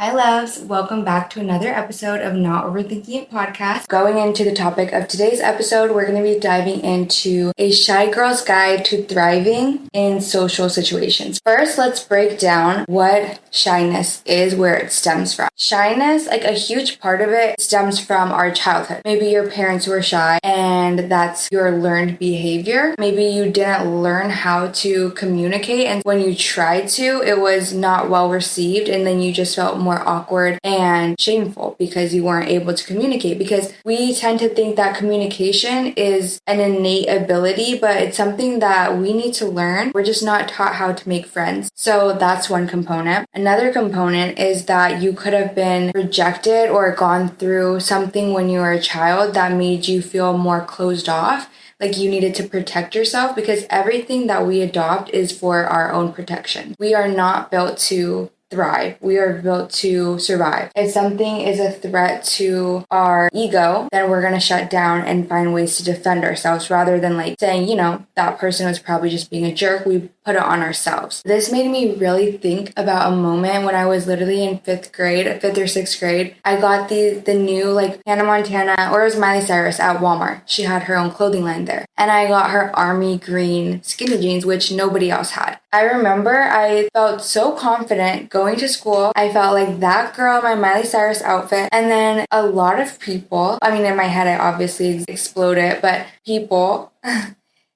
Hi, loves. Welcome back to another episode of Not Overthinking It podcast. Going into the topic of today's episode, we're going to be diving into a shy girl's guide to thriving in social situations. First, let's break down what shyness is, where it stems from. Shyness, like a huge part of it, stems from our childhood. Maybe your parents were shy and that's your learned behavior. Maybe you didn't learn how to communicate, and when you tried to, it was not well received, and then you just felt more awkward and shameful because you weren't able to communicate, because we tend to think that communication is an innate ability, but it's something that we need to learn. We're just not taught how to make friends. So that's one component. Another component is that you could have been rejected or gone through something when you were a child that made you feel more closed off. Like you needed to protect yourself, because everything that we adopt is for our own protection. We are not built to thrive. We are built to survive. If something is a threat to our ego, then we're going to shut down and find ways to defend ourselves, rather than like saying, that person was probably just being a jerk. We put it on ourselves. This made me really think about a moment when I was literally in fifth or sixth grade. I got the new like Hannah Montana, or it was Miley Cyrus, at Walmart. She had her own clothing line there. And I got her army green skinny jeans, which nobody else had. I remember I felt so confident going to school. I felt like that girl in my Miley Cyrus outfit. And then a lot of people, in my head I obviously exploded, but people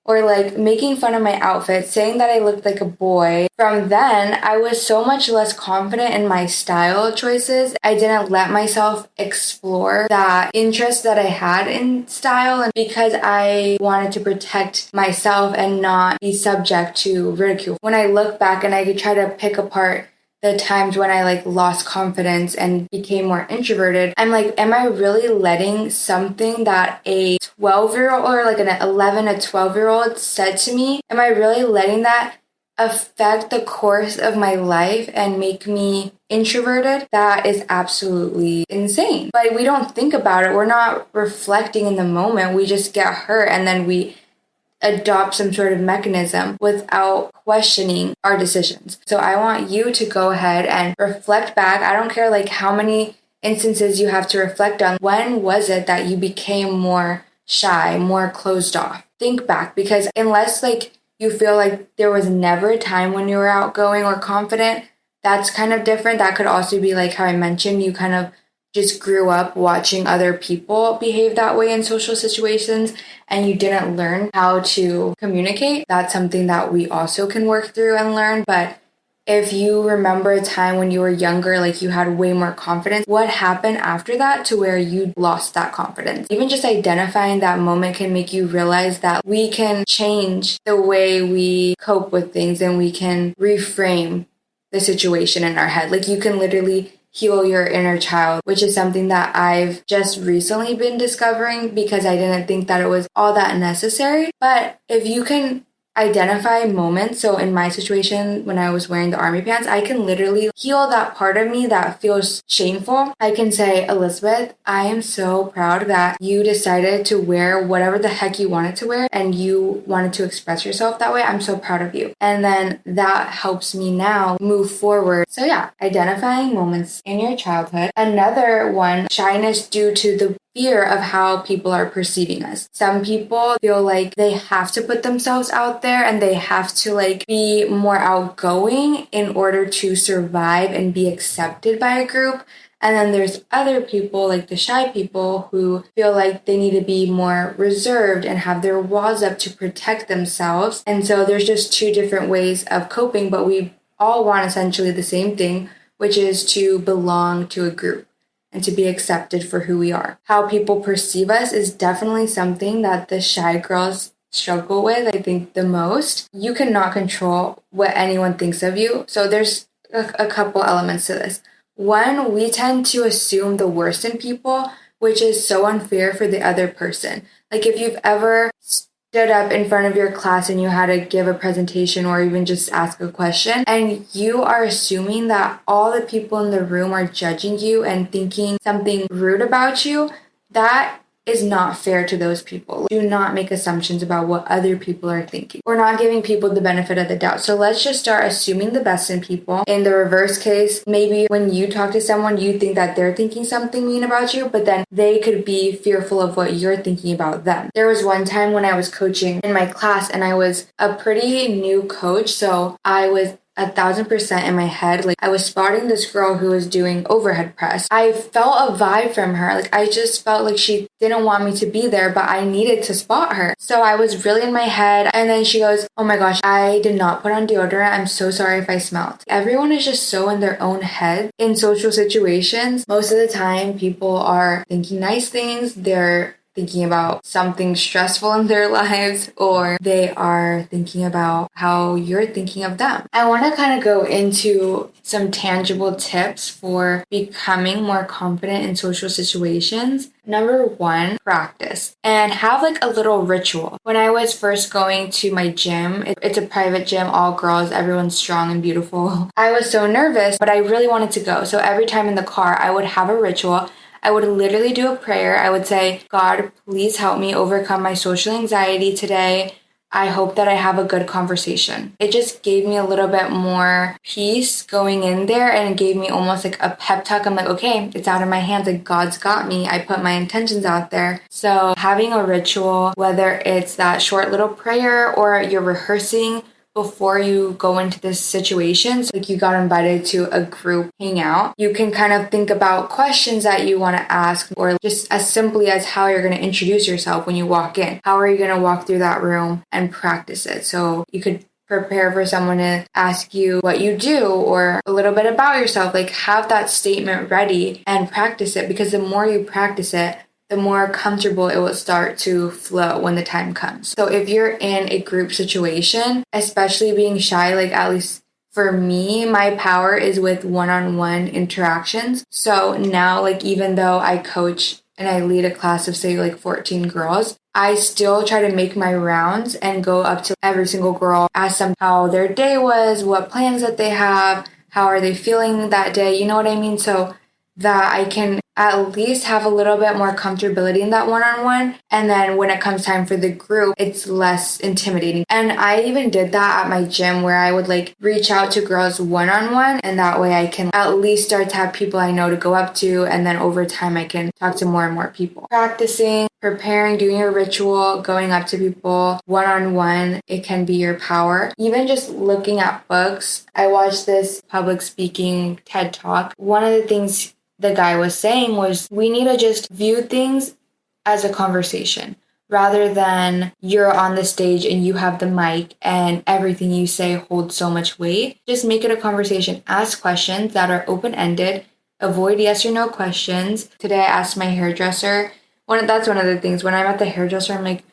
or like making fun of my outfit, saying that I looked like a boy. From then, I was so much less confident in my style choices. I didn't let myself explore that interest that I had in style, and because I wanted to protect myself and not be subject to ridicule. When I look back and I could try to pick apart the times when I lost confidence and became more introverted, I'm like, am I really letting something that a 12-year-old or like an 11 or 12-year-old said to me, am I really letting that affect the course of my life and make me introverted? That is absolutely insane. But we don't think about it. We're not reflecting in the moment. We just get hurt and then we adopt some sort of mechanism without questioning our decisions. So I want you to go ahead and reflect back. I don't care how many instances you have to reflect on. When was it that you became more shy, more closed off? Think back, because unless you feel like there was never a time when you were outgoing or confident, that's kind of different. That could also be like how I mentioned, you kind of just grew up watching other people behave that way in social situations and you didn't learn how to communicate. That's something that we also can work through and learn. But if you remember a time when you were younger, you had way more confidence, what happened after that to where you lost that confidence? Even just identifying that moment can make you realize that we can change the way we cope with things and we can reframe the situation in our head. You can literally heal your inner child, which is something that I've just recently been discovering because I didn't think that it was all that necessary. But if you can identify moments, so in my situation, when I was wearing the army pants, I can literally heal that part of me that feels shameful. I can say, Elisabeth, I am so proud that you decided to wear whatever the heck you wanted to wear and you wanted to express yourself that way. I'm so proud of you. And then that helps me now move forward. So yeah, identifying moments in your childhood. Another one, shyness due to the fear of how people are perceiving us. Some people feel like they have to put themselves out there and they have to be more outgoing in order to survive and be accepted by a group. And then there's other people, like the shy people, who feel like they need to be more reserved and have their walls up to protect themselves. And so there's just two different ways of coping, but we all want essentially the same thing, which is to belong to a group and to be accepted for who we are. How people perceive us is definitely something that the shy girls struggle with, I think, the most. You cannot control what anyone thinks of you. So there's a couple elements to this. One, we tend to assume the worst in people, which is so unfair for the other person. If you've ever stood up in front of your class and you had to give a presentation or even just ask a question, and you are assuming that all the people in the room are judging you and thinking something rude about you, that is not fair to those people. Do not make assumptions about what other people are thinking. We're not giving people the benefit of the doubt. So let's just start assuming the best in people. In the reverse case, maybe when you talk to someone, you think that they're thinking something mean about you, but then they could be fearful of what you're thinking about them. There was one time when I was coaching in my class and I was a pretty new coach, so I was 1,000% in my head. Like, I was spotting this girl who was doing overhead press. I felt a vibe from her. Like, I just felt like she didn't want me to be there, but I needed to spot her. So I was really in my head. And then she goes, "Oh my gosh, I did not put on deodorant. I'm so sorry if I smelled." Everyone is just so in their own head in social situations. Most of the time, people are thinking nice things. They're thinking about something stressful in their lives, or they are thinking about how you're thinking of them. I want to kind of go into some tangible tips for becoming more confident in social situations. Number one, practice and have like a little ritual. When I was first going to my gym, it's a private gym, all girls, everyone's strong and beautiful. I was so nervous, but I really wanted to go. So every time in the car, I would have a ritual. I would literally do a prayer. I would say, "God, please help me overcome my social anxiety today. I hope that I have a good conversation." It just gave me a little bit more peace going in there, and it gave me almost like a pep talk. I'm like, okay, it's out of my hands. Like, God's got me. I put my intentions out there. So having a ritual, whether it's that short little prayer or you're rehearsing before you go into this situation, so like you got invited to a group hangout, you can kind of think about questions that you want to ask, or just as simply as how you're going to introduce yourself when you walk in. How are you going to walk through that room and practice it? So you could prepare for someone to ask you what you do or a little bit about yourself. Like, have that statement ready and practice it, because the more you practice it, the more comfortable it will start to flow when the time comes. So if you're in a group situation, especially being shy, like at least for me, my power is with one-on-one interactions. So now, like, even though I coach and I lead a class of say like 14 girls, I still try to make my rounds and go up to every single girl, ask them how their day was, what plans that they have, how are they feeling that day, you know what I mean? So that I can at least have a little bit more comfortability in that one-on-one. And then when it comes time for the group, it's less intimidating. And I even did that at my gym, where I would like reach out to girls one-on-one, and that way I can at least start to have people I know to go up to, and then over time I can talk to more and more people. Practicing, preparing, doing your ritual, going up to people one-on-one, it can be your power. Even just looking at books. I watched this public speaking TED Talk. One of the things the guy was saying was, we need to just view things as a conversation rather than you're on the stage and you have the mic and everything you say holds so much weight. Just make it a conversation. Ask questions that are open-ended. Avoid yes or no questions. Today I asked my hairdresser. That's one of the things. When I'm at the hairdresser, I'm like,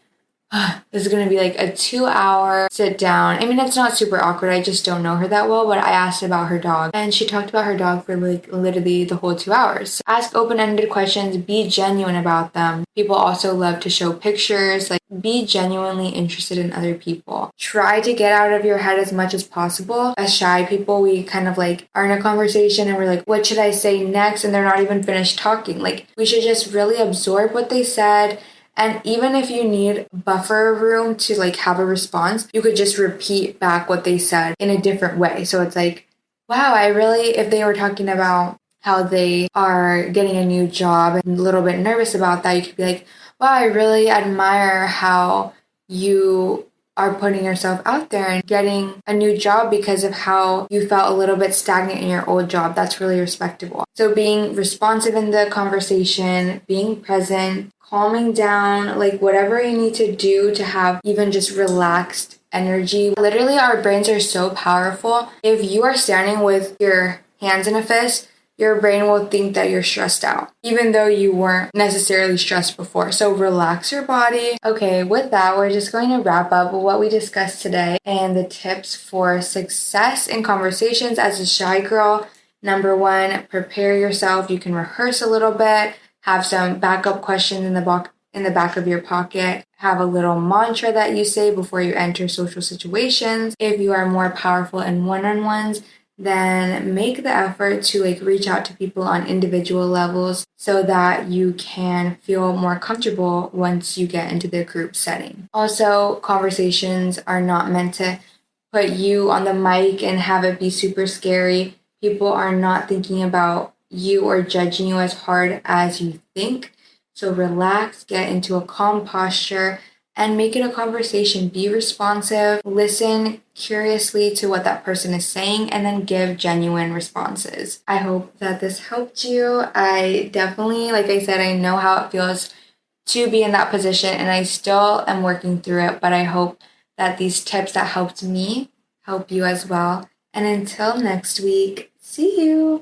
this is going to be like a 2-hour sit down. I mean, it's not super awkward. I just don't know her that well, but I asked about her dog and she talked about her dog for like literally the whole 2 hours. So ask open-ended questions, be genuine about them. People also love to show pictures, like be genuinely interested in other people. Try to get out of your head as much as possible. As shy people, we kind of like are in a conversation and we're like, what should I say next? And they're not even finished talking. Like, we should just really absorb what they said. And even if you need buffer room to like have a response, you could just repeat back what they said in a different way. So it's like, wow, if they were talking about how they are getting a new job and a little bit nervous about that, you could be like, wow, I really admire how you are putting yourself out there and getting a new job because of how you felt a little bit stagnant in your old job. That's really respectable. So being responsive in the conversation, being present, calming down, like whatever you need to do to have even just relaxed energy. Literally, our brains are so powerful. If you are standing with your hands in a fist, your brain will think that you're stressed out, even though you weren't necessarily stressed before. So relax your body. Okay, with that, we're just going to wrap up what we discussed today and the tips for success in conversations as a shy girl. Number one, prepare yourself. You can rehearse a little bit. Have some backup questions in the back of your pocket. Have a little mantra that you say before you enter social situations. If you are more powerful in one-on-ones, then make the effort to reach out to people on individual levels so that you can feel more comfortable once you get into the group setting. Also, conversations are not meant to put you on the mic and have it be super scary. People are not thinking about you or judging you as hard as you think. So relax, get into a calm posture, and make it a conversation. Be responsive, listen curiously to what that person is saying, and then give genuine responses. I hope that this helped you. I definitely, like I said, I know how it feels to be in that position, and I still am working through it, but I hope that these tips that helped me help you as well. And until next week, see you.